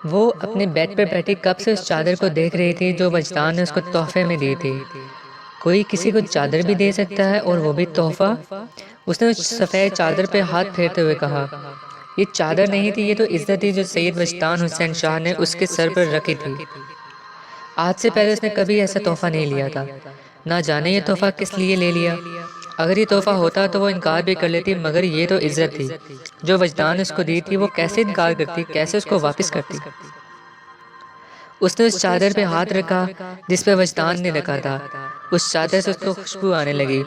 وہ اپنے بیڈ پر بیٹھی کب سے اس چادر کو دیکھ رہی تھی جو وجدان نے اس کو تحفے میں دی تھی۔ کوئی کسی کو چادر بھی دے سکتا ہے اور وہ بھی تحفہ؟ اس نے اس سفید چادر پہ ہاتھ پھیرتے ہوئے کہا، یہ چادر نہیں تھی، یہ تو عزت تھی جو سید وجدان حسین شاہ نے اس کے سر پر رکھی تھی۔ آج سے پہلے اس نے کبھی ایسا تحفہ نہیں لیا تھا۔ نہ جانے یہ تحفہ کس لیے لے لیا۔ اگر یہ تحفہ ہوتا تو وہ انکار بھی کر لیتی، مگر یہ تو عزت تھی جو وجدان نے اس کو دی تھی، وہ کیسے انکار کرتی، کیسے اس کو واپس کرتی۔ اس نے اس چادر پہ ہاتھ رکھا جس پہ وجدان نے رکھا تھا۔ اس چادر سے اس کو خوشبو آنے لگی۔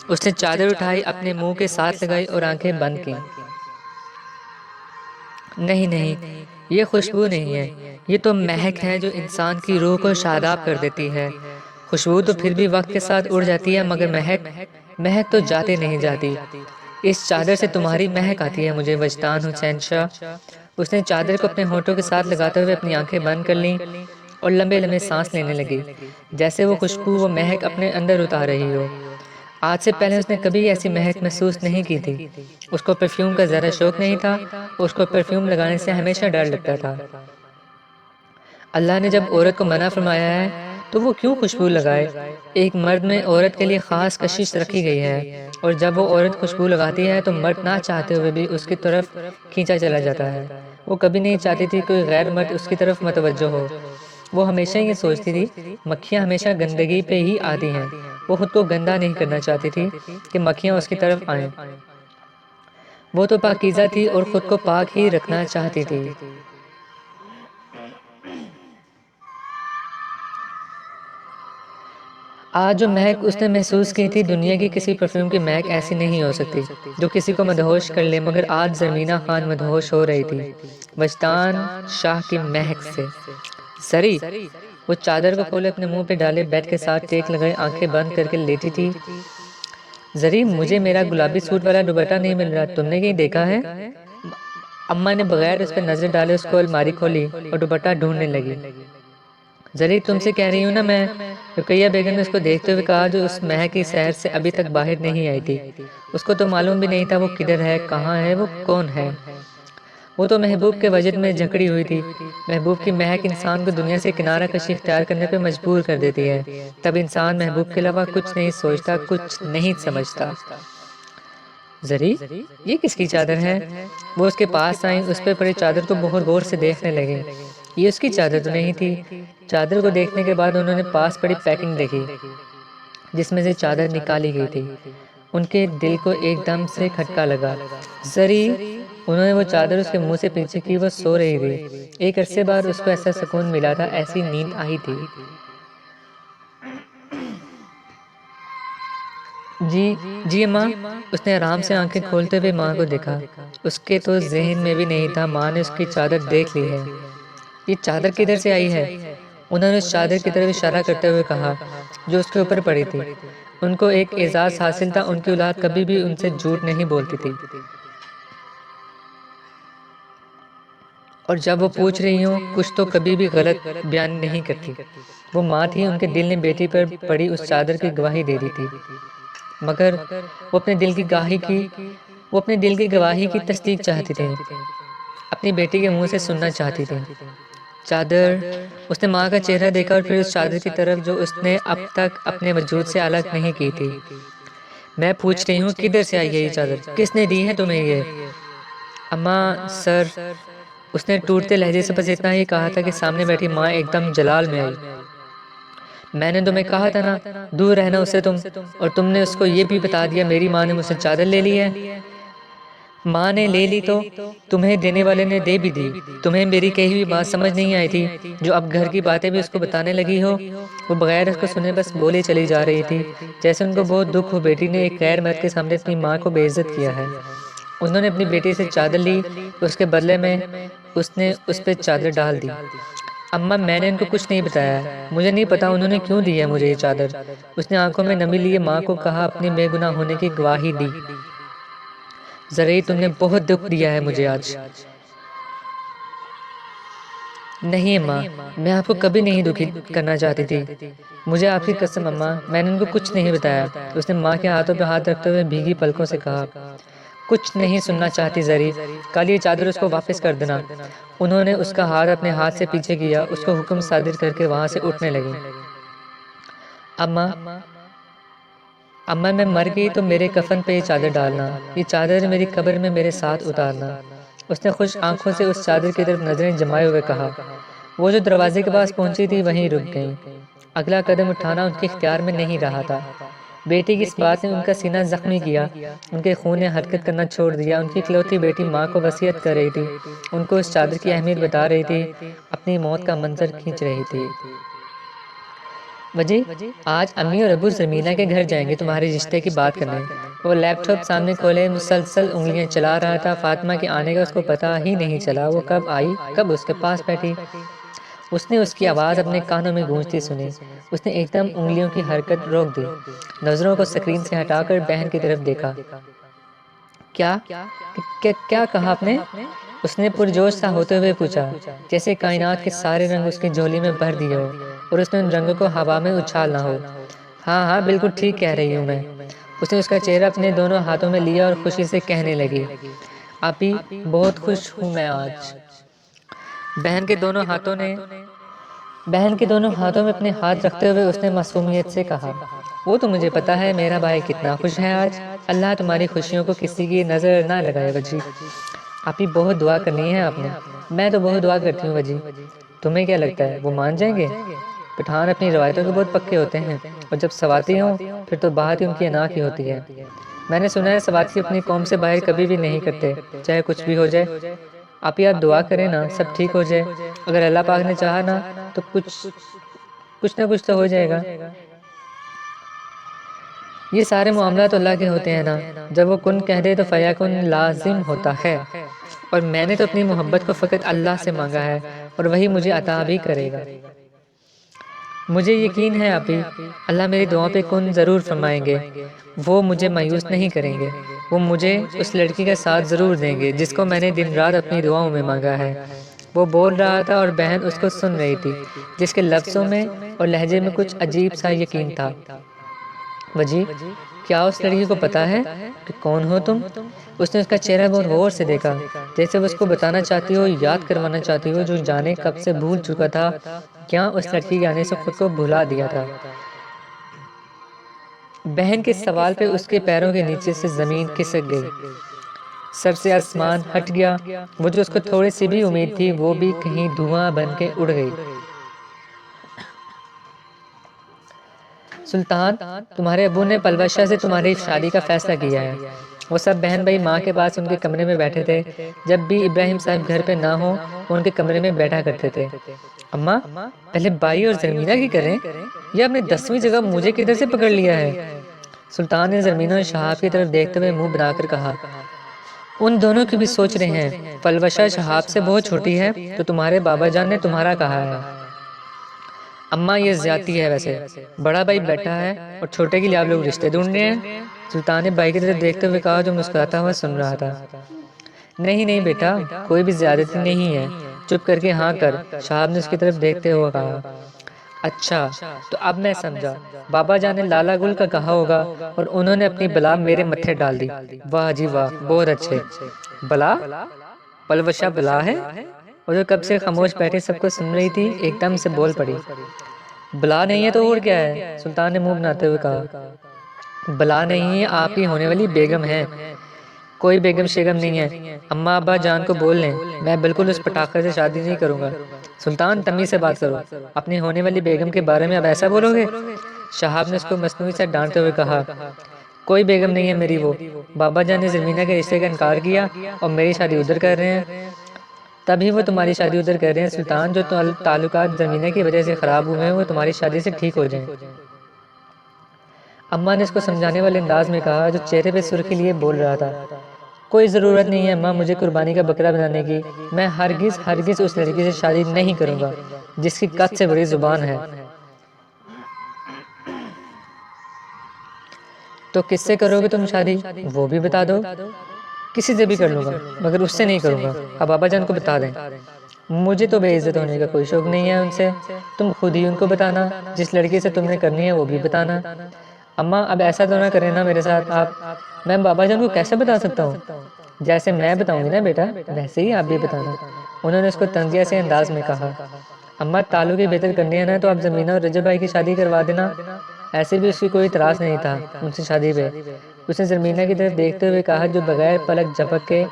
اس نے چادر اٹھائی، اپنے منہ کے ساتھ لگائی اور آنکھیں بند کیں۔ نہیں نہیں، یہ خوشبو نہیں ہے، یہ تو مہک ہے جو انسان کی روح کو شاداب کر دیتی ہے۔ خوشبو تو پھر بھی وقت کے ساتھ اڑ جاتی ہے، مگر مہک تو جاتے نہیں جاتی۔ اس چادر سے تمہاری مہک آتی ہے مجھے وجدان حسین شاہ۔ اس نے چادر کو اپنے ہونٹوں کے ساتھ لگاتے ہوئے اپنی آنکھیں بند کر لیں اور لمبے لمبے سانس لینے لگی، جیسے وہ خوشبو، وہ مہک اپنے اندر اتار رہی ہو۔ آج سے پہلے اس نے کبھی ایسی مہک محسوس نہیں کی تھی۔ اس کو پرفیوم کا ذرا شوق نہیں تھا، اس کو پرفیوم لگانے سے ہمیشہ ڈر لگتا تھا۔ اللہ نے جب عورت کو منع فرمایا ہے تو وہ کیوں خوشبو لگائے؟ ایک مرد میں عورت کے لیے خاص کشش رکھی گئی ہے، اور جب وہ عورت خوشبو لگاتی ہے تو مرد نہ چاہتے ہوئے بھی اس کی طرف کھینچا چلا جاتا ہے۔ وہ کبھی نہیں چاہتی تھی کوئی غیر مرد اس کی طرف متوجہ ہو۔ وہ ہمیشہ یہ سوچتی تھی، مکھیاں ہمیشہ گندگی پہ ہی آتی ہیں۔ وہ خود کو گندا نہیں کرنا چاہتی تھی کہ مکھیاں اس کی طرف آئیں۔ وہ تو پاکیزہ تھی اور خود کو پاک ہی رکھنا چاہتی تھی۔ آج جو مہک اس نے محسوس کی تھی، دنیا کی کسی پرفیوم کی مہک ایسی نہیں ہو سکتی جو کسی کو مدہوش کر لے، مگر آج زرمینہ خان مدہوش ہو رہی تھی وجدان شاہ کی مہک سے۔ زری، وہ چادر کو کھولے، اپنے منہ پہ ڈالے، بیڈ کے ساتھ ٹیک لگائے، آنکھیں بند کر کے لیٹی تھی۔ زری، مجھے میرا گلابی سوٹ والا دوپٹہ نہیں مل رہا، تم نے کہیں دیکھا ہے؟ اماں نے بغیر اس پہ نظر ڈالے اس کو الماری کھولی اور دوپٹہ ڈھونڈنے لگی۔ زری، تم سے کہہ رہی ہوں نا میں، رقیہ بیگم نے اس کو دیکھتے ہوئے کہا جو اس مہک کی سیر سے ابھی تک باہر نہیں آئی تھی۔ اس کو تو معلوم بھی نہیں تھا وہ کدھر ہے، کہاں ہے، وہ کون ہے۔ وہ تو محبوب کے وجد میں جھکڑی ہوئی تھی۔ محبوب کی مہک انسان کو دنیا سے کنارہ کشی اختیار کرنے پہ مجبور کر دیتی ہے۔ تب انسان محبوب کے علاوہ کچھ نہیں سوچتا، کچھ نہیں سمجھتا۔ زری، یہ کس کی چادر ہے؟ وہ اس کے پاس آئیں، اس پہ پڑی چادر کو بہت غور سے دیکھنے لگے۔ یہ اس کی چادر تو نہیں تھی۔ چادر کو دیکھنے کے بعد انہوں نے پاس پڑی پیکنگ دیکھی جس میں سے چادر نکالی گئی تھی۔ ان کے دل کو ایک دم سے کھٹکا لگا۔ زری، انہوں نے وہ چادر اس کے منہ سے پیچھے کی، وہ سو رہی تھی۔ ایک عرصے بعد اس کو ایسا سکون ملا تھا، ایسی نیند آئی تھی۔ جی اماں، اس نے آرام سے آنکھیں کھولتے ہوئے ماں کو دیکھا۔ اس کے تو ذہن میں بھی نہیں تھا ماں نے اس کی چادر دیکھ لی ہے۔ یہ چادر کدھر سے آئی ہے؟ انہوں نے اس چادر کی طرف اشارہ کرتے ہوئے کہا جو اس کے اوپر پڑی تھی۔ ان کو ایک اعزاز حاصل تھا، ان کی اولاد کبھی بھی ان سے جھوٹ نہیں بولتی تھی، اور جب وہ پوچھ رہی ہوں کچھ تو کبھی بھی غلط بیان نہیں کرتی۔ وہ ماں تھی، ان کے دل نے بیٹی پر پڑی اس چادر کی گواہی دے دی تھی، مگر وہ اپنے دل کی گواہی کی تصدیق چاہتی تھی، اپنی بیٹی کے منہ سے سننا چاہتی تھی۔ چادر، اس نے ماں کا چہرہ دیکھا اور پھر اس چادر کی طرف جو اس نے اب تک اپنے وجود سے الگ نہیں کی تھی۔ میں پوچھ رہی ہوں کدھر سے آئی ہے یہ چادر؟ کس نے دی ہے تمہیں یہ؟ اماں، سر، اس نے ٹوٹتے لہجے سے بس اتنا ہی کہا تھا کہ سامنے بیٹھی ماں ایک دم جلال میں آئی۔ میں نے تمہیں کہا تھا نا دور رہنا اس سے تم، اور تم نے اس کو یہ بھی بتا دیا میری ماں نے مجھ سے چادر لے لی ہے۔ ماں نے لے لی تو تمہیں دینے والے نے دے بھی دی۔ تمہیں میری کہی ہوئی بات سمجھ نہیں آئی تھی جو اب گھر کی باتیں بھی اس کو بتانے لگی ہو؟ وہ بغیر اس کو سنے بس بولے چلی جا رہی تھی، جیسے ان کو بہت دکھ ہو بیٹی نے ایک غیر مرد کے سامنے اپنی ماں کو بے عزت کیا ہے۔ انہوں نے اپنی بیٹی سے چادر لی، اس کے بدلے میں اس نے اس پہ چادر ڈال دی۔ اماں، میں نے ان کو کچھ نہیں بتایا، مجھے نہیں پتا انہوں نے کیوں دی ہے مجھے یہ چادر۔ اس نے آنکھوں میں نمی لیے ماں کو کہا، اپنی بے گناہ ہونے کی گواہی دی۔ زری، تم نے بہت دکھ دیا ہے مجھے آج۔ نہیں اماں، میں آپ کو کبھی نہیں دکھی کرنا چاہتی تھی، مجھے آپ کی قسم اماں، میں نے ان کو کچھ نہیں بتایا۔ اس نے ماں کے ہاتھوں پہ ہاتھ رکھتے ہوئے بھیگی پلکوں سے کہا، کچھ نہیں سننا چاہتی زری، کل یہ چادر اس کو واپس کر دینا۔ انہوں نے اس کا ہاتھ اپنے ہاتھ سے پیچھے کیا، اس کو حکم صادر کر کے وہاں سے اٹھنے لگی۔ اماں میں مر گئی تو میرے کفن پہ یہ چادر ڈالنا، یہ چادر میری قبر میں میرے ساتھ اتارنا۔ اس نے خوش آنکھوں سے اس چادر کی طرف نظریں جمائے ہوئے کہا۔ وہ جو دروازے کے پاس پہنچی تھی وہیں رک گئیں۔ اگلا قدم اٹھانا ان کے اختیار میں نہیں رہا تھا۔ بیٹی کی اس بات نے ان کا سینہ زخمی کیا، ان کے خون نے حرکت کرنا چھوڑ دیا۔ ان کی اکلوتی بیٹی ماں کو وصیت کر رہی تھی، ان کو اس چادر کی اہمیت بتا رہی تھی، اپنی موت کا منظر کھینچ رہی تھی۔ وجی آج امی اور ابو زرمینہ کے گھر جائیں گے تمہارے رشتے کی بات کرنے۔ وہ لیپ ٹاپ سامنے کھولے مسلسل انگلیاں چلا رہا تھا۔ فاطمہ کے آنے کا اس کو پتہ ہی نہیں چلا، وہ کب آئی، کب اس کے پاس بیٹھی۔ اس نے اس کی آواز اپنے کانوں میں گونجتی سنی۔ اس نے ایک دم انگلیوں کی حرکت روک دی، نظروں کو اسکرین سے ہٹا کر بہن کی طرف دیکھا۔ کیا کہا آپ نے؟ اس نے پرجوش سا ہوتے ہوئے پوچھا، جیسے کائنات کے سارے رنگ اس کی جھولی میں بھر دیے ہو اور اس نے ان رنگوں کو ہوا میں اچھالنا ہو۔ ہاں بالکل ٹھیک کہہ رہی ہوں میں۔ اس نے اس کا چہرہ اپنے دونوں ہاتھوں میں لیا اور خوشی سے کہنے لگی، آپی بہت خوش ہوں میں آج۔ بہن کے دونوں ہاتھوں میں اپنے ہاتھ رکھتے ہوئے اس نے معصومیت سے کہا، وہ تو مجھے پتا ہے میرا بھائی کتنا خوش ہے آج۔ اللہ تمہاری خوشیوں کو کسی کی نظر نہ لگائے وجی۔ آپی بہت دعا کرنی ہے آپ نے۔ میں تو بہت دعا کرتی ہوں وجی۔ تمہیں کیا لگتا ہے وہ مان جائیں گے؟ پٹھان اپنی روایتوں کے بہت پکے ہوتے ہیں، اور جب سواتی ہوں پھر تو بات ہی ان کی انا کی ہوتی ہے۔ میں نے سنا ہے سواتی اپنی قوم سے باہر کبھی بھی نہیں کرتے، چاہے کچھ بھی ہو جائے۔ آپی آپ دعا کریں نا سب ٹھیک ہو جائے، اگر اللہ پاک نے چاہا نا تو کچھ نہ کچھ تو ہو جائے گا۔ یہ سارے معاملات اللہ کے ہوتے ہیں نا، جب وہ کن کہہ دے تو فیکن لازم ہوتا ہے، اور میں نے تو اپنی محبت کو فقط اللہ سے مانگا ہے اور وہی مجھے عطا بھی کرے گا۔ مجھے یقین ہے آپی، اللہ میری دعاؤں پہ کن ضرور فرمائیں گے، وہ مجھے مایوس نہیں کریں گے، وہ مجھے اس لڑکی کا ساتھ ضرور دیں گے جس کو میں نے دن رات اپنی دعاؤں میں مانگا ہے۔ وہ بول رہا تھا اور بہن اس کو سن رہی تھی، جس کے لفظوں میں اور لہجے میں کچھ عجیب سا یقین تھا۔ وجی کیا اس لڑکی کو پتا ہے کہ کون ہو تم؟ اس نے اس کا چہرہ بہت غور سے دیکھا، جیسے وہ اس کو بتانا چاہتی ہو، یاد کروانا چاہتی ہو جو جانے کب سے بھول چکا تھا، کیا اس لڑکی کے آنے سے خود کو بھلا دیا تھا۔ بہن کے سوال پہ اس کے پیروں کے نیچے سے زمین کھسک گئی، سر سے آسمان ہٹ گیا، وہ جو اس کو تھوڑی سی بھی امید تھی وہ بھی کہیں دھواں بن کے اڑ گئی۔ سلطان، تمہارے ابو نے پلوشہ سے تمہاری شادی کا فیصلہ کیا ہے۔ وہ سب بہن بھائی ماں کے پاس ان کے کمرے میں بیٹھے تھے، جب بھی ابراہیم صاحب گھر پہ نہ ہوں وہ ان کے کمرے میں بیٹھا کرتے تھے۔ اماں پہلے بائی اور زرمینہ کی کریں، یہ اپنی 10ویں جگہ مجھے کدھر سے پکڑ لیا ہے؟ سلطان نے زرمینہ اور شہاب کی طرف دیکھتے ہوئے منہ بنا کر کہا، ان دونوں کی بھی سوچ رہے ہیں، پلوشہ شہاب سے بہت چھوٹی ہے تو تمہارے بابا جان نے تمہارا کہا ہے۔ اماں یہ زیادتی ہے، ویسے بڑا بھائی بیٹھا ہے اور چھوٹے کے لیے آپ لوگ رشتے ڈھونڈ رہے ہیں۔ سلطان نے بھائی کی طرف دیکھتے ہوئے کہا جو مسکراتا ہوا سن رہا تھا۔ نہیں بیٹا، کوئی بھی زیادتی نہیں ہے، چپ کر کے ہاں کر، شہاب نے اس کی طرف دیکھتے ہوئے کہا۔ اچھا تو اب میں سمجھا، بابا جان نے لالا گل کا کہا ہوگا اور انہوں نے اپنی بلا میرے متھے ڈال دی۔ واہ جی واہ، بہت اچھے۔ بلا؟ پلوشہ بلا ہے؟ وہ جو کب سے خاموش بیٹھی سب کو سن رہی تھی ایک دم سے بول پڑی۔ بلا نہیں ہے تو اور کیا ہے؟ سلطان نے منہ بناتے ہوئے کہا۔ بلا نہیں ہے، آپ ہی ہونے والی بیگم ہے۔ کوئی بیگم شیگم نہیں ہے، اماں ابا جان کو بول لیں، میں بالکل اس پٹاخے سے شادی نہیں کروں گا۔ سلطان تمیز سے بات کرو، اپنی ہونے والی بیگم کے بارے میں اب ایسا بولو گے؟ شہاب نے اس کو مصنوعی سے ڈانٹتے ہوئے کہا، کوئی بیگم نہیں ہے میری وہ، بابا جان نے زرمینہ کے رشتے کا انکار کیا اور میری شادی ادھر کر رہے ہیں۔ تبھی وہ تمہاری شادی ادھر کر رہے ہیں سلطان، جو تعلقات زرمینہ کی وجہ سے خراب ہوئے ہیں وہ تمہاری شادی سے ٹھیک ہو جائیں۔ اماں نے اس کو سمجھانے والے انداز میں کہا جو چہرے پہ سرخی لیے بول رہا تھا۔ کوئی ضرورت نہیں ہے اماں مجھے قربانی کا بکرا بنانے کی، میں ہرگز اس لڑکی سے شادی نہیں کروں گا جس کی قد سے بڑی زبان ہے۔ تو کس سے کرو گے تم شادی وہ بھی بتا دو۔ کسی سے بھی کر لوں گا مگر اس سے نہیں کروں گا، اب بابا جان کو بتا دیں۔ مجھے تو بے عزت ہونے کا کوئی شوق نہیں ہے ان سے، تم خود ہی ان کو بتانا، جس لڑکی سے تم نے کرنی ہے وہ بھی بتانا۔ اماں اب ایسا تو نہ کریں نا میرے ساتھ آپ. میں بابا جان کو کیسے بتا سکتا ہوں؟ جیسے میں بتاؤں گی نا بیٹا ویسے ہی آپ بھی بتانا. انہوں نے اس کو تنزیہ سے انداز میں کہا. اماں تعلق ہی بہتر کرنی ہے نا تو آپ زمینہ اور رجب بھائی کی شادی کروا دینا. ایسے بھی اس کی کوئی اعتراض نہیں تھا ان سے شادی پہ. اس نے زمینہ کی طرف دیکھتے ہوئے کہا جو بغیر پلک جھپک کے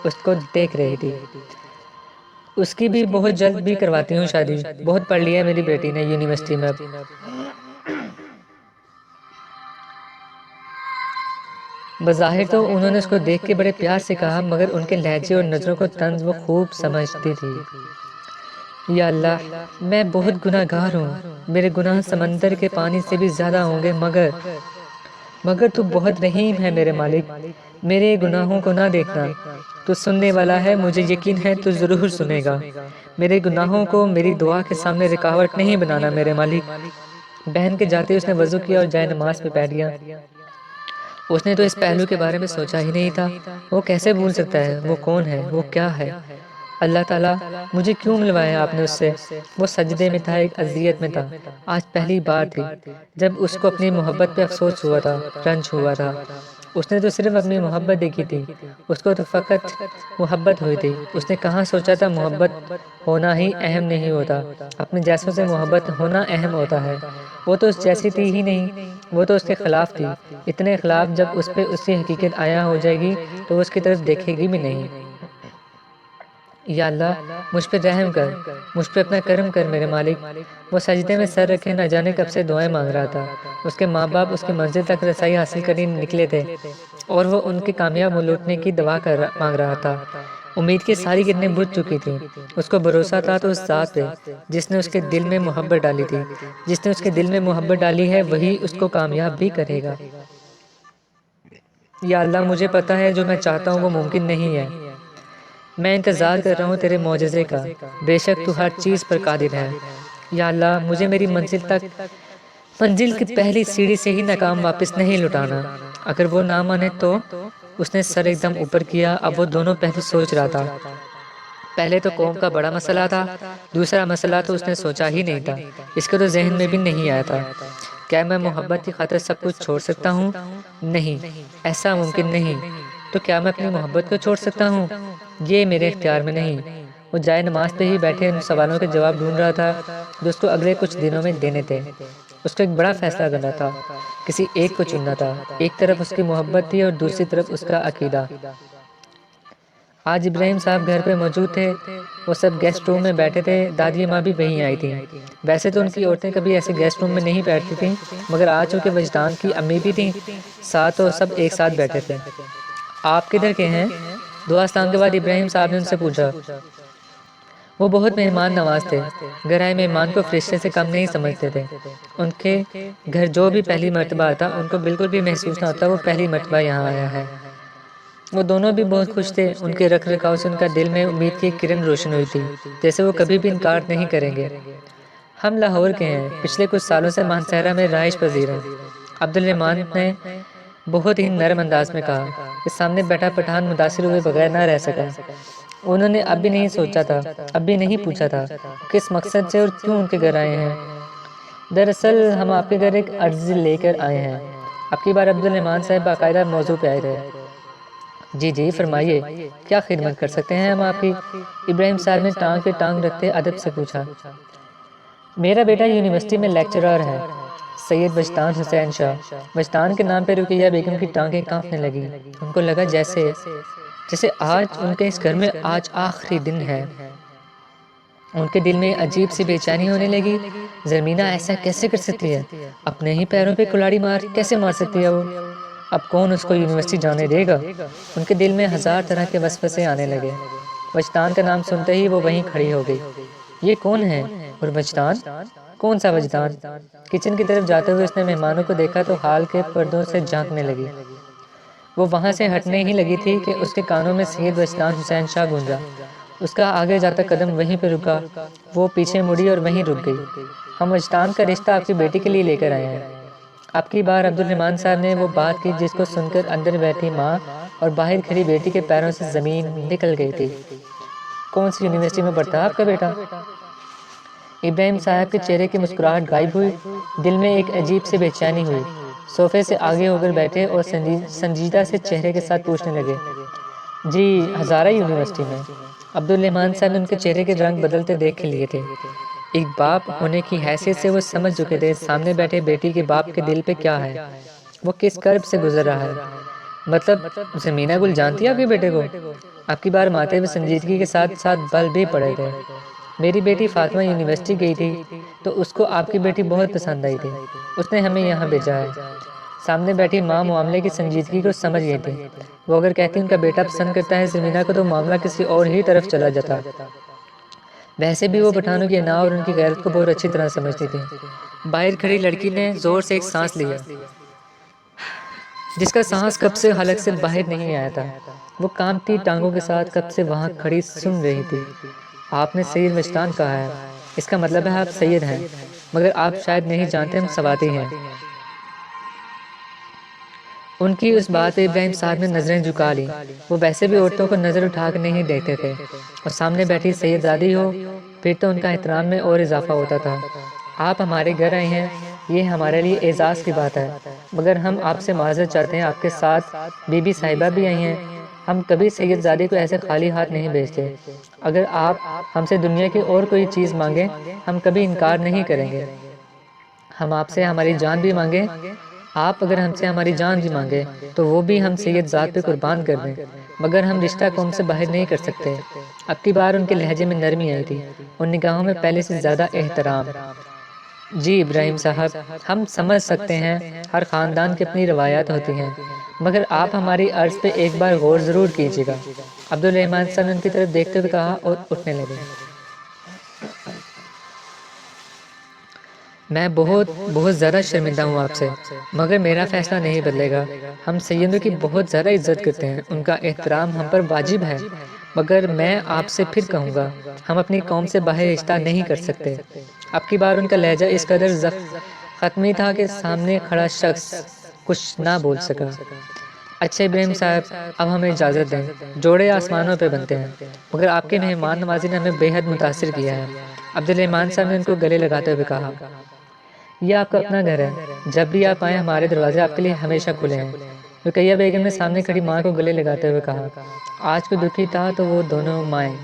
اس کو دیکھ رہی تھی. اس کی بھی بہت جلد بھی کرواتی ہوں شادی. بہت پڑھ لیا ہے میری بیٹی نے یونیورسٹی میں اب. بظاہر تو انہوں نے اس کو دیکھ کے بڑے پیار سے کہا مگر ان کے لہجے اور نظروں کو طنز وہ خوب سمجھتی تھی. یا اللہ میں بہت گناہ گار ہوں. میرے گناہ سمندر کے پانی سے بھی زیادہ ہوں گے مگر تو بہت رحیم ہے میرے مالک. میرے گناہوں کو نہ دیکھنا. تو سننے والا ہے مجھے یقین ہے تو ضرور سنے گا. میرے گناہوں کو میری دعا کے سامنے رکاوٹ نہیں بنانا میرے مالک. بہن کے جاتے ہی اس نے وضو کیا اور جائے نماز پہ بیٹھ گیا. اس نے تو اس پہلو کے بارے میں سوچا ہی نہیں تھا. وہ کیسے بھول سکتا ہے وہ کون ہے وہ کیا ہے. اللہ تعالیٰ مجھے کیوں ملوایا آپ نے اس سے. وہ سجدے میں تھا ایک اذیت میں تھا. آج پہلی بار تھی جب اس کو اپنی محبت پہ افسوس ہوا تھا رنج ہوا تھا. اس نے تو صرف اپنی محبت دیکھی تھی. اس کو تو فقط محبت ہوئی تھی. اس نے کہاں سوچا تھا محبت ہونا ہی اہم نہیں ہوتا. اپنے جیسوں سے محبت ہونا اہم ہوتا ہے. وہ تو اس جیسی تھی ہی نہیں. وہ تو اس کے خلاف تھی. اتنے خلاف جب اس پہ اس کی حقیقت عیاں ہو جائے گی تو وہ اس کی طرف دیکھے گی بھی نہیں. یا اللہ مجھ پہ رحم کر. مجھ پہ اپنا کرم کر میرے مالک. وہ سجدے میں سر رکھے نہ جانے کب سے دعائیں مانگ رہا تھا. اس کے ماں باپ اس کی منزل تک رسائی حاصل کرنے نکلے تھے اور وہ ان کے کامیاب لوٹنے کی دعا مانگ رہا تھا. امید کی ساری کرنیں بجھ چکی تھیں. اس کو بھروسہ تھا تو اس ذات پہ جس نے اس کے دل میں محبت ڈالی تھی. جس نے اس کے دل میں محبت ڈالی ہے وہی اس کو کامیاب بھی کرے گا. یا اللہ مجھے پتہ ہے جو میں چاہتا ہوں وہ ممکن نہیں ہے. میں انتظار کر رہا ہوں تیرے معجزے کا. بے شک تو ہر چیز پر قادر ہے. یا اللہ مجھے میری منزل کی پہلی سیڑھی سے ہی ناکام واپس نہیں لوٹانا. اگر وہ نہ مانے تو. اس نے سر ایک دم اوپر کیا. اب وہ دونوں پہلو سوچ رہا تھا. پہلے تو قوم کا بڑا مسئلہ تھا. دوسرا مسئلہ تو اس نے سوچا ہی نہیں تھا. اس کے تو ذہن میں بھی نہیں آیا تھا. کیا میں محبت کی خاطر سب کچھ چھوڑ سکتا ہوں؟ نہیں ایسا ممکن نہیں. تو کیا میں اپنی محبت کو چھوڑ سکتا ہوں؟ یہ میرے اختیار میں نہیں. وہ جائے نماز پہ ہی بیٹھے ان سوالوں کے جواب ڈھونڈ رہا تھا جو اس کو اگلے کچھ دنوں میں دینے تھے. اس کو ایک بڑا فیصلہ کرنا تھا. کسی ایک کو چننا تھا. ایک طرف اس کی محبت تھی اور دوسری طرف اس کا عقیدہ. آج ابراہیم صاحب گھر پہ موجود تھے. وہ سب گیسٹ روم میں بیٹھے تھے. دادی ماں بھی وہیں آئی تھیں. ویسے تو ان کی عورتیں کبھی ایسے گیسٹ روم میں نہیں بیٹھتی تھیں مگر آج چونکہ وجدان کی امی بھی تھیں ساتھ تو سب ایک ساتھ بیٹھے تھے. آپ کدھر کے ہیں؟ دعا اسلام کے بعد ابراہیم صاحب نے ان سے پوچھا. وہ بہت مہمان نواز تھے. گھر آئے مہمان کو فرشتے سے کم نہیں سمجھتے تھے. ان کے گھر جو بھی پہلی مرتبہ آتا ان کو بالکل بھی محسوس نہ ہوتا وہ پہلی مرتبہ یہاں آیا ہے. وہ دونوں بھی بہت خوش تھے. ان کے رکھ رکھاؤ سے ان کا دل میں امید کی ایک کرن روشن ہوئی تھی جیسے وہ کبھی بھی انکار نہیں کریں گے. ہم لاہور کے ہیں. پچھلے کچھ سالوں سے مانسہرہ میں رہائش پذیر ہیں. عبدالرحمن نے بہت ہی نرم انداز میں کہا کہ سامنے بیٹھا پٹھان متاثر ہوئے بغیر نہ رہ سکا. انہوں نے اب بھی نہیں سوچا تھا. اب بھی نہیں پوچھا تھا کس مقصد سے اور کیوں ان کے گھر آئے ہیں. دراصل ہم آپ کے گھر ایک عرض لے کر آئے ہیں. اب کی بار عبدالرحمن صاحب باقاعدہ موضوع پہ آئے تھے. جی جی فرمائیے کیا خدمت کر سکتے ہیں ہم آپ کی. ابراہیم صاحب نے ٹانگ پہ ٹانگ رکھتے ادب سے پوچھا. میرا بیٹا یونیورسٹی میں لیکچرر ہے سید وجدان حسین شاہ. وجدان کے نام پہ رقیہ بیگم کی ٹانگیں کانپنے لگی. ان کو لگا جیسے آج ان کے اس گھر میں آج آخری دن ہے. ان کے دل میں عجیب سی بے چینی ہونے لگی. زرمینہ ایسا کیسے کر سکتی ہے؟ اپنے ہی پیروں پہ کلاڑی کیسے مار سکتی ہے وہ؟ اب کون اس کو یونیورسٹی جانے دے گا؟ ان کے دل میں ہزار طرح کے وسوسے آنے لگے. وجدان کا نام سنتے ہی وہ وہیں کھڑی ہو گئی. یہ کون ہے؟ اور وجدان کون سا وجدان؟ کچن کی طرف جاتے ہوئے اس نے مہمانوں کو دیکھا تو حال کے پردوں سے جھانکنے لگی. وہ وہاں سے ہٹنے ہی لگی تھی کہ اس کے کانوں میں سید وجدان حسین شاہ گونجا. اس کا آگے جاتا قدم وہیں پہ رکا. وہ پیچھے مڑی اور وہیں رک گئی. ہم وجدان کا رشتہ آپ کی بیٹی کے لیے لے کر آئے ہیں. اب کی بار عبدالرحمن صاحب نے وہ بات کی جس کو سن کر اندر بیٹھی ماں اور باہر کھڑی بیٹی کے پیروں سے زمین نکل گئی تھی. کون سی یونیورسٹی میں پڑھتا ہے آپ کا بیٹا؟ ابراہیم صاحب کے چہرے کی مسکراہٹ غائب ہوئی. دل میں ایک عجیب سی بے چینی ہوئی. صوفے سے آگے ہو کر بیٹھے اور سنجیدہ سے چہرے کے ساتھ پوچھنے لگے، جی ہزارہ یونیورسٹی میں؟ عبدالرحمن صاحب نے ان کے چہرے کے رنگ بدلتے دیکھ لیے تھے۔ ایک باپ ہونے کی حیثیت سے وہ سمجھ چکے تھے سامنے بیٹھے بیٹی کے باپ کے دل پہ کیا ہے، وہ کس کرب سے گزر رہا ہے۔ مطلب زمینہ گل جانتی ہے آپ کے بیٹے کو؟ آپ کی بار ماتے ہوئے سنجیدگی کے ساتھ ساتھ بل بھی پڑے تھے۔ میری بیٹی فاطمہ یونیورسٹی گئی تھی تو اس کو آپ کی بیٹی بہت پسند آئی تھی، اس نے ہمیں یہاں بھیجا ہے۔ سامنے بیٹھی ماں معاملے کی سنجیدگی کو سمجھ گئی تھی، وہ اگر کہتی ان کا بیٹا پسند کرتا ہے زمینہ کو تو معاملہ کسی اور ہی طرف چلا جاتا۔ ویسے بھی وہ پٹھانوں کی انا اور ان کی غیرت کو بہت اچھی طرح سمجھتی تھی۔ باہر کھڑی لڑکی نے زور سے ایک سانس لیا، جس کا سانس کب سے حلق سے باہر نہیں آیا تھا۔ وہ کانپتی ٹانگوں کے ساتھ کب سے وہاں کھڑی سن رہی تھی۔ آپ نے سید مشتان کہا ہے، اس کا مطلب ہے آپ سید ہیں، مگر آپ شاید نہیں جانتے ہم سواتی ہیں۔ ان کی اس بات پہ ابراہیم صاحب نے نظریں جھکا لیں۔ وہ ویسے بھی عورتوں کو نظر اٹھا کر نہیں دیکھتے تھے، اور سامنے بیٹھی سیدزادی ہو پھر تو ان کا احترام میں اور اضافہ ہوتا تھا۔ آپ ہمارے گھر آئے ہیں، یہ ہمارے لیے اعزاز کی بات ہے، مگر ہم آپ سے معذرت چاہتے ہیں، آپ کے ساتھ بی بی صاحبہ بھی آئی ہیں۔ ہم کبھی سیدزادی کو ایسے خالی ہاتھ نہیں بھیجتے۔ اگر آپ ہم سے دنیا کی اور کوئی چیز مانگیں ہم کبھی انکار نہیں کریں گے۔ ہم آپ سے ہماری جان بھی مانگیں، آپ اگر ہم سے ہماری جان بھی مانگے تو وہ بھی ہم سید ذات پہ قربان کر دیں، مگر ہم رشتہ قوم سے باہر نہیں کر سکتے۔ اب کی بار ان کے لہجے میں نرمی آئی تھی، ان نگاہوں میں پہلے سے زیادہ احترام۔ جی ابراہیم صاحب، ہم سمجھ سکتے ہیں ہر خاندان کی اپنی روایات ہوتی ہیں، مگر آپ ہماری عرض پہ ایک بار غور ضرور کیجیے گا۔ عبدالرحمن صاحب نے ان کی طرف دیکھتے ہوئے کہا اور اٹھنے لگے۔ میں بہت زیادہ شرمندہ ہوں آپ سے، مگر میرا فیصلہ نہیں بدلے گا۔ ہم سیدوں کی بہت زیادہ عزت کرتے ہیں، ان کا احترام ہم پر واجب ہے، مگر میں آپ سے پھر کہوں گا ہم اپنی قوم سے باہر رشتہ نہیں کر سکتے۔ اب کی بار ان کا لہجہ اس قدر ختمی تھا کہ سامنے کھڑا شخص کچھ نہ بول سکا۔ اچھا ابراہیم صاحب، اب ہمیں اجازت دیں، جوڑے آسمانوں پہ بنتے ہیں، مگر آپ کے مہمان نوازی نے ہمیں بے حد متاثر کیا ہے۔ عبدالرحمن صاحب نے ان کو گلے لگاتے ہوئے کہا، یہ آپ کا اپنا گھر ہے، جب بھی آپ آئیں ہمارے دروازے آپ کے لیے ہمیشہ کھلے ہیں۔ رقیہ بیگم نے سامنے کھڑی ماں کو گلے لگاتے ہوئے کہا، آج کوئی دکھی تھا تو وہ دونوں مائیں،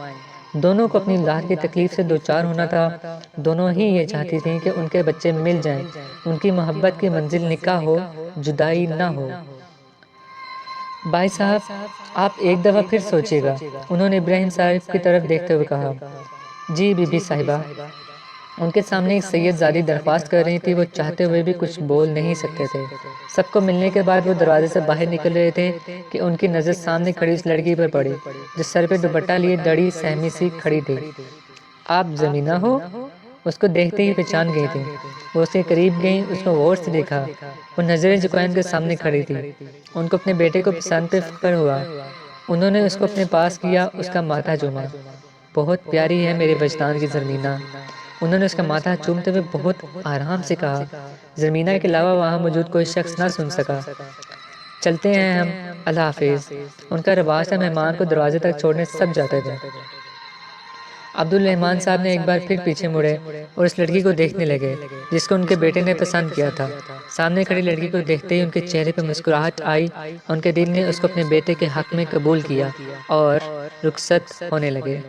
دونوں کو اپنی اولاد کی تکلیف سے دوچار ہونا تھا، دونوں ہی یہ چاہتی تھیں کہ ان کے بچے مل جائیں، ان کی محبت کی منزل نکاح ہو، جدائی نہ ہو۔ بھائی صاحب، آپ ایک دفعہ پھر سوچیے گا، انہوں نے ابراہیم صاحب کی طرف دیکھتے ہوئے کہا۔ جی بی بی صاحبہ، ان کے سامنے ایک سید زادی درخواست کر رہی تھی، وہ چاہتے ہوئے بھی کچھ بول نہیں سکتے تھے۔ سب کو ملنے کے بعد وہ دروازے سے باہر نکل رہے تھے کہ ان کی نظر سامنے کھڑی اس لڑکی پر پڑی جو سر پہ دوپٹہ لیے دڑی سہمی سی کھڑی تھی۔ آپ زمینہ ہو؟ اس کو دیکھتے ہی پہچان گئی تھی۔ وہ اس کے قریب گئیں، اس کو غور سے دیکھا، وہ نظریں جھکائے ان کے سامنے کھڑی تھی۔ ان کو اپنے بیٹے کو پسند پہ فخر ہوا، انہوں نے اس کو اپنے پاس کیا، اس کا ماتھا چوما۔ بہت پیاری ہے میرے وجدان کی زرمینہ، انہوں نے اس کا ماتھا چومتے ہوئے بہت آرام سے کہا۔ زرمینہ کے علاوہ وہاں موجود کوئی شخص نہ سن سکا۔ چلتے ہیں ہم، اللہ حافظ۔ ان کا رواج تھا مہمان کو دروازے تک چھوڑنے سب جاتے تھے۔ عبدالرحمن صاحب نے ایک بار پھر پیچھے مڑے اور اس لڑکی کو دیکھنے لگے جس کو ان کے بیٹے نے پسند کیا تھا۔ سامنے کھڑی لڑکی کو دیکھتے ہی ان کے چہرے پہ مسکراہٹ آئی، ان کے دل نے اس کو اپنے بیٹے کے حق میں قبول کیا اور رخصت ہونے لگے۔